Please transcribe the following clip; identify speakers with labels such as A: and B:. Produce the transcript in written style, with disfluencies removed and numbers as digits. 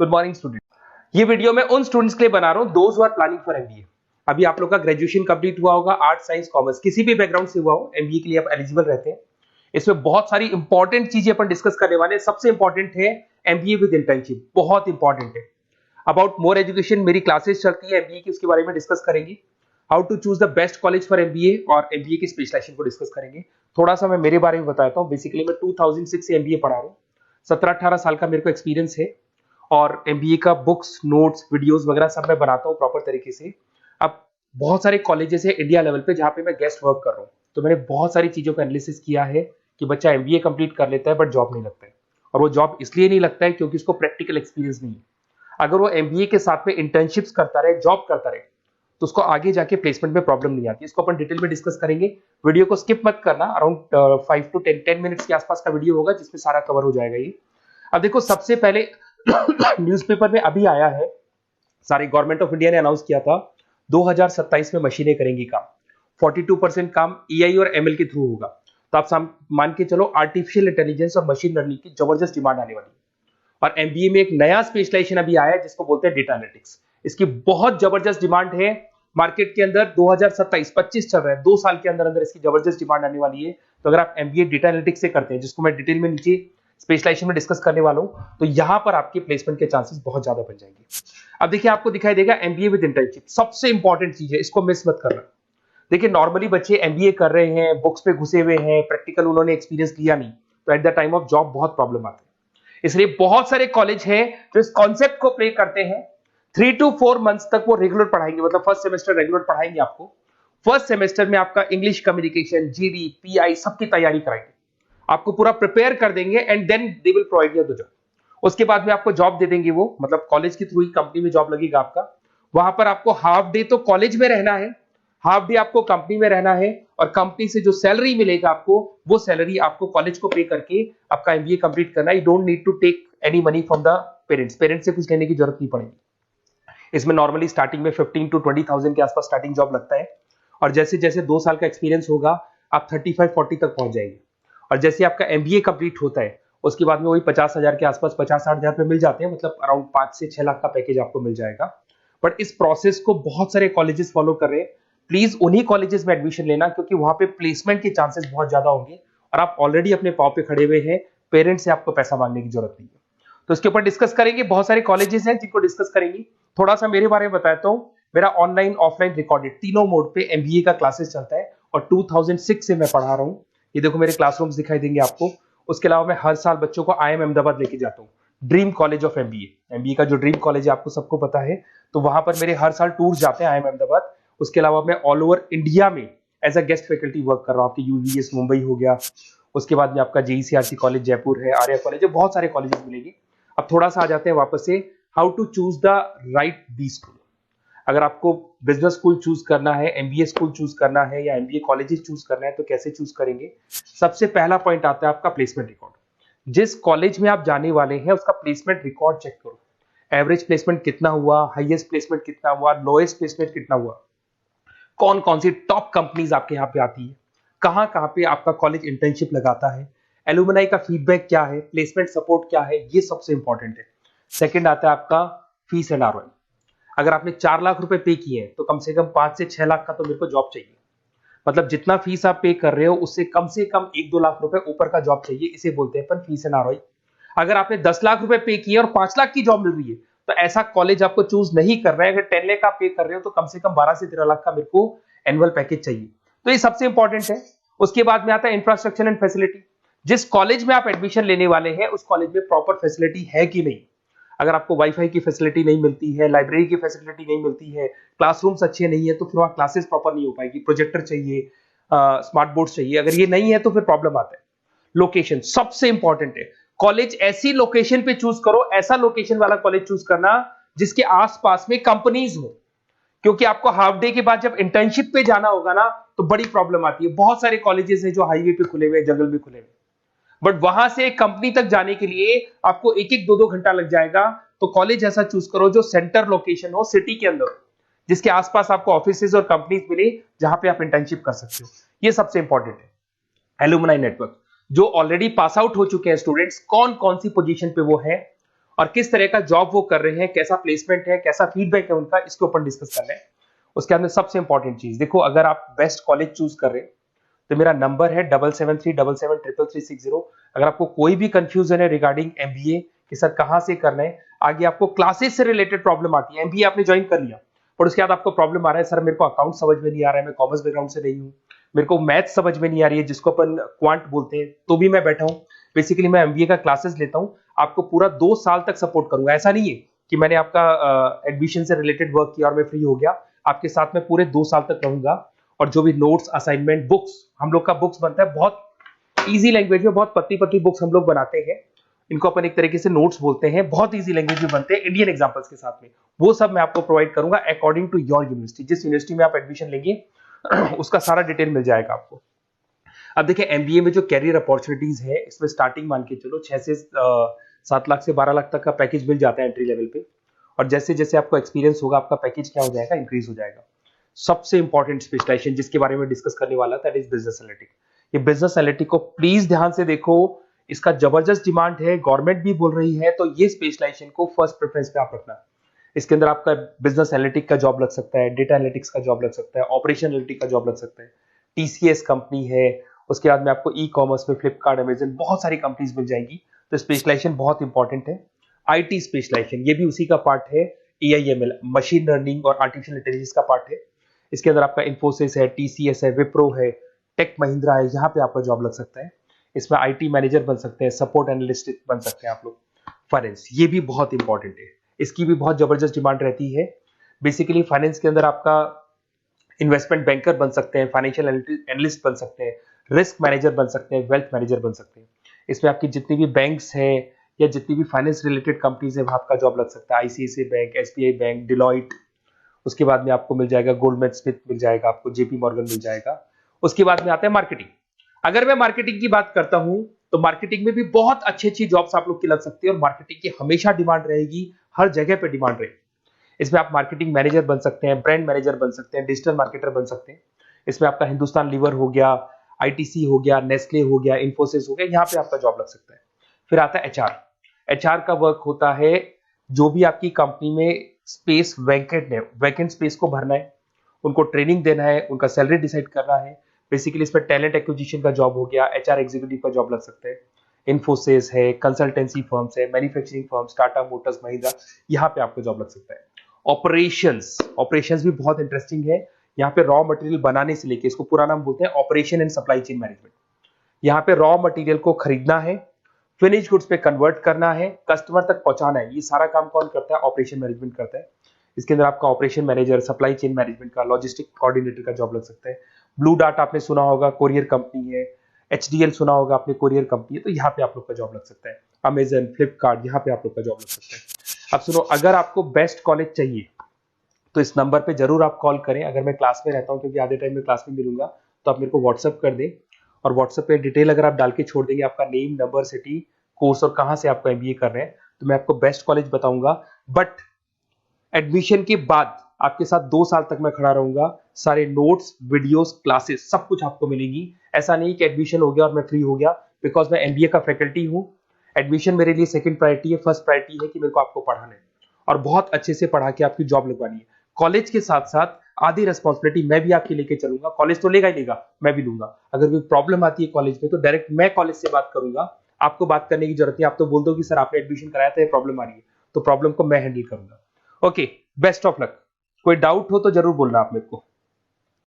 A: Good morning student. ये video मैं उन स्टूडेंट्स के लिए बना रहा हूं those who are planning for MBA. अभी आप लोग का ग्रेजुएशन कंप्लीट हुआ होगा, आर्ट साइंस कॉमर्स किसी भी बैकग्राउंड से हुआ हो, एमबीए के लिए आप एलिजिबल रहते हैं। इसमें बहुत सारी इंपॉर्टेंट चीजें अपन डिस्कस करने वाले हैं। सबसे इंपॉर्टेंट है एमबीए विद इंटर्नशिप, बहुत इंपॉर्टेंट है। अबाउट मोर एजुकेशन मेरी क्लासेस चलती है एमबीए की, उसके बारे में डिस्कस करेंगे। How to choose the best college for MBA और एमबीए की स्पेशलाइजेशन को डिस्कस करेंगे। थोड़ा सा मैं मेरे बारे में बताता हूँ। बेसिकली मैं 2006 से एमबीए पढ़ा रहा हूँ। 17-18 साल का मेरे को एक्सपीरियंस है और एमबीए का बुक्स, नोट्स, वीडियोस वगैरह सब मैं बनाता हूँ प्रॉपर तरीके से। अब बहुत सारे कॉलेजेस है इंडिया लेवल पे जहाँ पे मैं गेस्ट वर्क कर रहा हूँ, तो मैंने बहुत सारी चीजों का एनालिसिस किया है कि बच्चा एमबीए कंप्लीट कर लेता है बट जॉब नहीं लगता है। और वो जॉब इसलिए नहीं लगता है क्योंकि उसको प्रैक्टिकल एक्सपीरियंस नहीं है। अगर वो एमबीए के साथ में इंटर्नशिप्स करता रहे, जॉब करता रहे, तो उसको आगे जाके प्लेसमेंट में प्रॉब्लम नहीं आती। इसको अपन डिटेल में डिस्कस करेंगे। वीडियो को स्किप मत करना। अराउंड 5 to 10 मिनट्स के आसपास का वीडियो होगा जिसमें सारा कवर हो जाएगा ये। अब देखो, सबसे पहले न्यूज़पेपर में अभी आया है, सारी गवर्नमेंट ऑफ इंडिया ने अनाउंस किया था 2027 में मशीनें करेंगी काम। 42% काम एआई और एमएल के थ्रू होगा। तो आप मान के चलो आर्टिफिशियल इंटेलिजेंस और मशीन लर्निंग की जबरदस्त डिमांड आने वाली है। और एमबीए में एक नया स्पेशलाइजेशन अभी आया है जिसको बोलते हैं डेटा एनालिटिक्स। इसकी बहुत जबरदस्त डिमांड है मार्केट के अंदर। 2027-25 चल रहा है, 2 साल के अंदर अंदर इसकी जबरदस्त डिमांड आने वाली है। तो अगर आप एमबीए डेटा एनालिटिक्स से करते हैं, जिसको मैं डिटेल में नीचे स्पेशलाइजेशन में डिस्कस करने वाला हूं, तो यहां पर आपके प्लेसमेंट के चांसेस बहुत ज्यादा बन जाएंगे। अब देखिए, आपको दिखाई देगा एमबीए विद इंटर्नशिप सबसे इंपॉर्टेंट चीज है, इसको मिस मत करना। देखिए, नॉर्मली बच्चे एमबीए कर रहे हैं, बुक्स पे घुसे हुए हैं, प्रैक्टिकल उन्होंने एक्सपीरियंस लिया नहीं, तो at the time of job बहुत प्रॉब्लम आती है। इसलिए बहुत सारे कॉलेज हैं जो इस कॉन्सेप्ट को प्ले करते हैं। 3 to 4 मंथ्स तक वो रेगुलर पढ़ाएंगे, मतलब फर्स्ट सेमेस्टर रेगुलर पढ़ाएंगे आपको। फर्स्ट सेमेस्टर में आपका इंग्लिश कम्युनिकेशन, जीडी, पीआई सबकी तैयारी कराएंगे, आपको पूरा प्रिपेयर कर देंगे and then they will provide you the job. उसके बाद में आपको जॉब दे देंगे वो, मतलब कॉलेज के थ्रू ही कंपनी में जॉब लगेगा आपका। वहां पर आपको हाफ डे तो कॉलेज में रहना है, हाफ डे आपको कंपनी में रहना है, और कंपनी से जो सैलरी मिलेगा आपको, वो सैलरी आपको कॉलेज को पे करके आपका एमबीए कंप्लीट करना है। You don't need to take any money from the parents से कुछ लेने की जरूरत नहीं पड़ेगी। इसमें नॉर्मली स्टार्टिंग में 15 to 20,000 के आसपास स्टार्टिंग जॉब लगता है, और जैसे जैसे 2 साल का एक्सपीरियंस होगा आप 35-40 तक पहुंच जाएंगे। और जैसे आपका एमबीए कंप्लीट होता है उसके बाद में वही 50,000 के आसपास, 50-60,000 पे मिल जाते हैं, मतलब अराउंड 5 से 6 लाख का पैकेज आपको मिल जाएगा। बट इस प्रोसेस को बहुत सारे कॉलेजेस फॉलो कर रहे हैं। प्लीज उन्हीं कॉलेजेस में एडमिशन लेना, क्योंकि वहां पे प्लेसमेंट के चांसेस बहुत ज्यादा होंगे और आप ऑलरेडी अपने पांव पे खड़े हुए हैं, पेरेंट्स से आपको पैसा मांगने की जरूरत नहीं है। तो इसके ऊपर डिस्कस करेंगे। बहुत सारे कॉलेजेस हैं जिनको डिस्कस करेंगे। थोड़ा सा मेरे बारे में बताता हूँ। मेरा ऑनलाइन, ऑफलाइन, रिकॉर्डेड तीनों मोड पे एमबीए का क्लासेस चलता है और 2006 से मैं पढ़ा रहा हूँ। ये देखो मेरे क्लासरूम्स दिखाई देंगे आपको। उसके अलावा मैं हर साल बच्चों को आईएम अहमदाबाद लेके जाता हूँ, dream college of MBA. MBA का जो ड्रीम कॉलेज है आपको सबको पता है, तो वहां पर मेरे हर साल टूर जाते हैं आईएम अहमदाबाद। उसके अलावा मैं ऑल ओवर इंडिया में as a guest faculty work कर रहा हूँ। आपके यूवीएस मुंबई हो गया, उसके बाद में आपका जेईसीआरसी कॉलेज जयपुर है, आर्या कॉलेज है, बहुत सारे कॉलेजेस मिलेंगे। अब थोड़ा सा आ जाते हैं वापस से, how to choose the right B school. अगर आपको बिजनेस स्कूल चूज करना है, एमबीए स्कूल चूज करना है, या एमबीए कॉलेजेस चूज करना है, तो कैसे चूज करेंगे? सबसे पहला पॉइंट आता है आपका प्लेसमेंट रिकॉर्ड। जिस कॉलेज में आप जाने वाले हैं उसका प्लेसमेंट रिकॉर्ड चेक करो। एवरेज प्लेसमेंट कितना हुआ, हाईएस्ट प्लेसमेंट कितना हुआ, लोएस्ट प्लेसमेंट कितना हुआ, कौन कौन सी टॉप कंपनीज आपके यहाँ पे आती है, कहाँ कहाँ पे आपका कॉलेज इंटर्नशिप लगाता है, एलुमनाई का फीडबैक क्या है, प्लेसमेंट सपोर्ट क्या है, ये सबसे इंपॉर्टेंट है। सेकंड आता है आपका फीस एंड आरओआई। अगर आपने 4 लाख रुपए पे किए हैं तो कम से कम 5 से 6 लाख का तो मेरे को जॉब चाहिए। मतलब जितना फीस आप पे कर रहे हो उससे कम से कम 1-2 लाख रुपए ऊपर का जॉब चाहिए। इसे बोलते हैं अपन फीस एंड आरओआई। अगर आपने 10 लाख रुपए पे किए और 5 लाख की जॉब मिल रही है, तो ऐसा कॉलेज आपको चूज नहीं कर रहा है। अगर 10 लाख आप पे कर रहे हो तो कम से कम 12 से 13 लाख का मेरे को एनुअल पैकेज चाहिए। तो ये सबसे इंपॉर्टेंट है। उसके बाद में आता है इंफ्रास्ट्रक्चर एंड फैसिलिटी। जिस कॉलेज में आप एडमिशन लेने वाले हैं उस कॉलेज में प्रॉपर फैसिलिटी है कि नहीं। अगर आपको वाईफाई की फैसिलिटी नहीं मिलती है, लाइब्रेरी की फैसिलिटी नहीं मिलती है, क्लासरूम्स अच्छे नहीं है, तो फिर वहां क्लासेस प्रॉपर नहीं हो पाएगी। प्रोजेक्टर चाहिए, स्मार्ट बोर्ड चाहिए। अगर ये नहीं है तो फिर प्रॉब्लम आता है। लोकेशन सबसे इंपॉर्टेंट है। कॉलेज ऐसी लोकेशन पे चूज करो, ऐसा लोकेशन वाला कॉलेज चूज करना जिसके आसपास में कंपनीज हो, क्योंकि आपको हाफ डे के बाद जब इंटर्नशिप पे जाना होगा ना तो बड़ी प्रॉब्लम आती है। बहुत सारे कॉलेजेस हैं जो हाईवे पे खुले हुए, जंगल में खुले हुए, बट वहां से एक कंपनी तक जाने के लिए आपको 1-1, 2-2 घंटा लग जाएगा। तो कॉलेज ऐसा चूज करो जो सेंटर लोकेशन हो, सिटी के अंदर, जिसके आसपास आपको ऑफिसेज और कंपनीज मिले जहां पे आप इंटर्नशिप कर सकते हो। ये सबसे इंपॉर्टेंट है। एलुमनाई नेटवर्क, जो ऑलरेडी पास आउट हो चुके हैं स्टूडेंट्स, कौन कौन सी पोजीशन पे वो है और किस तरह का जॉब वो कर रहे हैं, कैसा प्लेसमेंट है, कैसा फीडबैक है उनका, इसके ऊपर डिस्कस करना है। उसके अंदर सबसे इंपॉर्टेंट चीज देखो, अगर आप बेस्ट कॉलेज चूज कर रहे हैं तो मेरा नंबर है 7737733360। अगर आपको कोई भी कंफ्यूजन है रिगार्डिंग एमबीए कि सर कहां से करना है, आगे आपको क्लासेस से रिलेटेड प्रॉब्लम आती है, एमबीए आपने ज्वाइन कर लिया पर उसके बाद आपको प्रॉब्लम आ रहा है सर मेरे को अकाउंट समझ में नहीं आ रहा है, मैं कॉमर्स बैकग्राउंड से नहीं हूँ, मेरे को मैथ समझ में नहीं आ रही है जिसको अपन क्वांट बोलते हैं, तो भी मैं बैठा हूँ। बेसिकली मैं एमबीए का क्लासेस लेता हूँ, आपको पूरा 2 साल तक सपोर्ट करूंगा। ऐसा नहीं है कि मैंने आपका एडमिशन से रिलेटेड वर्क किया और मैं फ्री हो गया, आपके साथ में पूरे 2 साल तक रहूंगा। और जो भी नोट्स, असाइनमेंट, बुक्स, हम लोग का बुक्स बनता है बहुत इजी लैंग्वेज में, बहुत पतली पतली बुक्स हम लोग बनाते हैं, इनको अपन एक तरीके से नोट्स बोलते हैं, बहुत इजी लैंग्वेज में बनते हैं इंडियन एग्जांपल्स के साथ में। वो सब मैं आपको प्रोवाइड करूंगा अकॉर्डिंग टू योर यूनिवर्सिटी, जिस यूनिवर्सिटी में आप एडमिशन लेंगे उसका सारा डिटेल मिल जाएगा आपको। अब देखिए एमबीए में जो कैरियर अपॉर्चुनिटीज है, इसमें स्टार्टिंग मान के चलो 6 से 7 लाख से 12 लाख तक का पैकेज मिल जाता है एंट्री लेवल पे। और जैसे जैसे आपको एक्सपीरियंस होगा आपका पैकेज क्या हो जाएगा, इंक्रीज हो जाएगा। सबसे इंपॉर्टेंट स्पेशलाइजेशन जिसके बारे में डिस्कस करने वाला था, दैट इज बिजनेस एनालिटिक। ये बिजनेस एनालिटिक को प्लीज ध्यान से देखो, इसका जबरदस्त डिमांड है, गवर्नमेंट भी बोल रही है, तो ये स्पेशलाइजेशन को फर्स्ट प्रेफरेंस पे आप रखना। इसके अंदर आपका बिजनेस एनालिटिक का जॉब लग सकता है, डेटा एनालिटिक्स का जॉब लग सकता है, ऑपरेशन एनालिटिक का जॉब लग सकता है, टीसीएस कंपनी है, उसके बाद में आपको ई कॉमर्स में फ्लिपकार्ट, अमेजन, बहुत सारी कंपनीज मिल जाएंगी। तो स्पेशलाइजेशन बहुत इंपॉर्टेंट है। आईटी स्पेशलाइजेशन ये भी उसी का पार्ट है, एआईएमएल, मशीन लर्निंग और आर्टिफिशियल इंटेलिजेंस का पार्ट है। इसके अंदर आपका इन्फोसिस है, टीसीएस है, विप्रो है, टेक महिंद्रा है, यहाँ पे आपका जॉब लग सकता है। इसमें आईटी मैनेजर बन सकते हैं, सपोर्ट एनालिस्ट बन सकते हैं आप लोग। फाइनेंस ये भी बहुत इंपॉर्टेंट है, इसकी भी बहुत जबरदस्त डिमांड रहती है। बेसिकली फाइनेंस के अंदर आपका इन्वेस्टमेंट बैंकर बन सकते हैं, फाइनेंशियल एनालिस्ट बन सकते हैं, रिस्क मैनेजर बन सकते हैं, वेल्थ मैनेजर बन सकते हैं। इसमें आपकी जितनी भी बैंक्स हैं या जितनी भी फाइनेंस रिलेटेड कंपनीज है वहां आपका जॉब लग सकता है, ICICI bank, SBI bank, Deloitte. उसके बाद में आपको मिल जाएगा गोल्डमैन स्मिथ मिल जाएगा, आपको जेपी मॉर्गन मिल जाएगा। उसके बाद में आता है मार्केटिंग। अगर मैं मार्केटिंग की बात करता हूं तो मार्केटिंग में भी बहुत अच्छी अच्छी जॉब्स आप लोग की लग सकती है, और मार्केटिंग की हमेशा डिमांड रहेगी, हर जगह पे डिमांड रहेगी। इसमें आप मार्केटिंग मैनेजर बन सकते हैं, ब्रांड मैनेजर बन सकते हैं, डिजिटल मार्केटर बन सकते हैं। इसमें आपका हिंदुस्तान लीवर हो गया, आईटीसी हो गया, नेस्ले हो गया, इन्फोसिस हो गया, यहाँ पे आपका जॉब लग सकता है। फिर आता है एचआर। एचआर का वर्क होता है जो भी आपकी कंपनी में स्पेस वैकेंट है, वैकेंट स्पेस को भरना है, उनको ट्रेनिंग देना है, उनका सैलरी डिसाइड करना है। बेसिकली इसमें टैलेंट एक्विजिशन का जॉब हो गया, एचआर एग्जीक्यूटिव का जॉब लग सकता है। इन्फोसिस है, कंसल्टेंसी फर्म्स है, manufacturing firms, Tata Motors, Mahindra, यहाँ पे आपको जॉब लग सकता है। ऑपरेशंस, ऑपरेशंस भी बहुत इंटरेस्टिंग है। यहाँ पे रॉ मटेरियल बनाने से लेके, इसको पूरा नाम बोलते हैं operation and supply chain management. यहाँ पे रॉ मटेरियल को खरीदना है, फिनिश गुड्स पे कन्वर्ट करना है, कस्टमर तक पहुंचाना है, ये सारा काम कौन करता है, ऑपरेशन मैनेजमेंट करता है। इसके अंदर आपका operation manager, supply chain management का, लॉजिस्टिक कोऑर्डिनेटर का जॉब लग सकता है। ब्लू डार्ट आपने सुना होगा, कोरियर कंपनी है। एचडीएल सुना होगा आपने, कोरियर कंपनी है, तो यहाँ पे आप लोग का जॉब लग सकता है। अमेजन, फ्लिपकार्ट, यहाँ पे आप लोग का जॉब लग सकता है। अब सुनो, अगर आपको बेस्ट कॉलेज चाहिए तो इस नंबर पे जरूर आप कॉल करें। अगर मैं क्लास में रहता हूँ, क्योंकि आधे टाइम में क्लास में मिलूंगा, तो आप मेरे को व्हाट्सअप कर दें, और व्हाट्सएप पे डिटेल अगर आप डाल के छोड़ देंगे, आपका नेम, नंबर, सिटी, कोर्स और कहां से आपको एमबीए कर रहे हैं, तो मैं आपको बेस्ट कॉलेज बताऊंगा। बट एडमिशन के बाद आपके साथ 2 साल तक मैं खड़ा रहूंगा, सारे नोट्स, वीडियोस, क्लासेस सब कुछ आपको मिलेंगी। ऐसा नहीं कि एडमिशन हो गया और मैं फ्री हो गया, बिकॉज मैं एमबीए का फैकल्टी हूं। एडमिशन मेरे लिए सेकंड प्रायोरिटी है, फर्स्ट प्रायोरिटी है कि मेरे को आपको पढ़ाना है और बहुत अच्छे से पढ़ा के आपकी जॉब लगवानी है। कॉलेज के साथ साथ आधी रिस्पॉन्सिबिलिटी मैं भी आपकी लेके चलूंगा, कॉलेज तो लेगा ही लेगा, मैं भी लूंगा। अगर कोई प्रॉब्लम आती है कॉलेज में तो डायरेक्ट मैं कॉलेज से बात करूंगा, आपको बात करने की जरूरत नहीं। आप तो बोल दो कि सर आपने एडमिशन कराया था, ये प्रॉब्लम आ रही है, तो प्रॉब्लम को मैं हैंडल करूंगा। Okay, best of luck. कोई डाउट हो तो जरूर बोलना आप मेरे को।